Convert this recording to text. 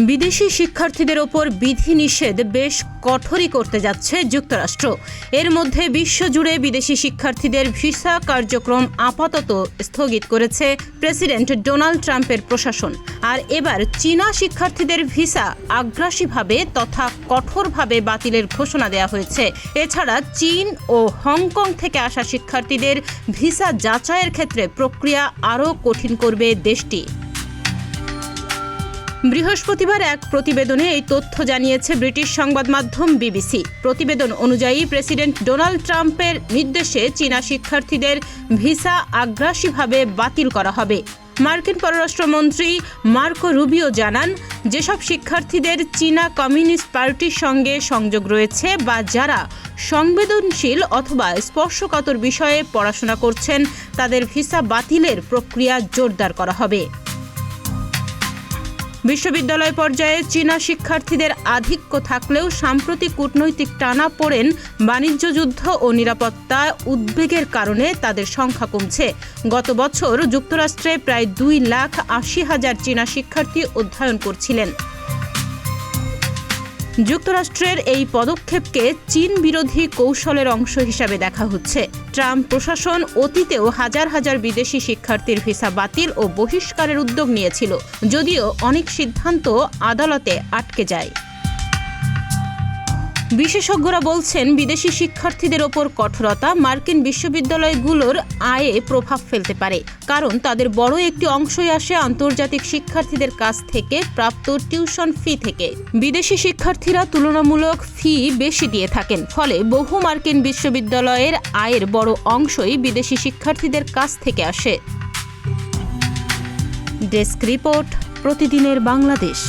বিদেশি শিক্ষার্থীদের ওপর বিধিনিষেধ বেশ কঠোরই করতে যাচ্ছে যুক্তরাষ্ট্র। এর মধ্যে বিশ্বজুড়ে বিদেশি শিক্ষার্থীদের ভিসা কার্যক্রম আপাতত স্থগিত করেছে প্রেসিডেন্ট ডোনাল্ড ট্রাম্পের প্রশাসন। আর এবার চীনা শিক্ষার্থীদের ভিসা আগ্রাসীভাবে তথা কঠোরভাবে বাতিলের ঘোষণা দেওয়া হয়েছে। এছাড়া চীন ও হংকং থেকে আসা শিক্ষার্থীদের ভিসা যাচাইয়ের ক্ষেত্রে প্রক্রিয়া আরও কঠিন করবে দেশটি। বৃহস্পতিবার এক প্রতিবেদনে এই তথ্য জানিয়েছে ব্রিটিশ সংবাদ মাধ্যম বিবিসি। প্রতিবেদন অনুযায়ী প্রেসিডেন্ট ডোনাল্ড ট্রাম্পের নির্দেশে চীনা শিক্ষার্থীদের ভিসা আগ্রাসীভাবে বাতিল করা হবে। মার্কিন পররাষ্ট্রমন্ত্রী মার্কো রুবিও জানান, যেসব শিক্ষার্থীদের চীনা কমিউনিস্ট পার্টির সঙ্গে সংযোগ রয়েছে বা যারা সংবেদনশীল অথবা স্পর্শকাতর বিষয়ে পড়াশোনা করছেন, তাদের ভিসা বাতিলের প্রক্রিয়া জোরদার করা হবে। বিশ্ববিদ্যালয় পর্যায়ে চীনা শিক্ষার্থীদের আধিক্য থাকলেও সাম্প্রতিক কূটনৈতিক টানাপোড়েন, বাণিজ্য যুদ্ধ ও নিরাপত্তা উদ্বেগের কারণে তাদের সংখ্যা কমছে। গত বছর যুক্তরাষ্ট্রে প্রায় 2,80,000 চীনা শিক্ষার্থী অধ্যয়ন করছিলেন। যুক্তরাষ্ট্রের এই পদক্ষেপকে চীন বিরোধী কৌশলের অংশ হিসাবে দেখা হচ্ছে। ট্রাম্প প্রশাসন অতীতেও হাজার হাজার বিদেশি শিক্ষার্থীর ভিসা বাতিল ও বহিষ্কারের উদ্যোগ নিয়েছিল, যদিও অনেক সিদ্ধান্ত আদালতে আটকে যায়। বিশেষজ্ঞরা বলছেন, বিদেশি শিক্ষার্থীদের ওপর কঠোরতা মার্কিন বিশ্ববিদ্যালয়গুলোর আয়ে প্রভাব ফেলতে পারে, কারণ তাদের বড় একটি অংশই আসে আন্তর্জাতিক শিক্ষার্থীদের কাছ থেকে প্রাপ্ত টিউশন ফি থেকে। বিদেশি শিক্ষার্থীরা তুলনামূলক ফি বেশি দিয়ে থাকেন, ফলে বহু মার্কিন বিশ্ববিদ্যালয়ের আয়ের বড় অংশই বিদেশি শিক্ষার্থীদের কাছ থেকে আসে। ডেস্ক রিপোর্ট, প্রতিদিনের বাংলাদেশ।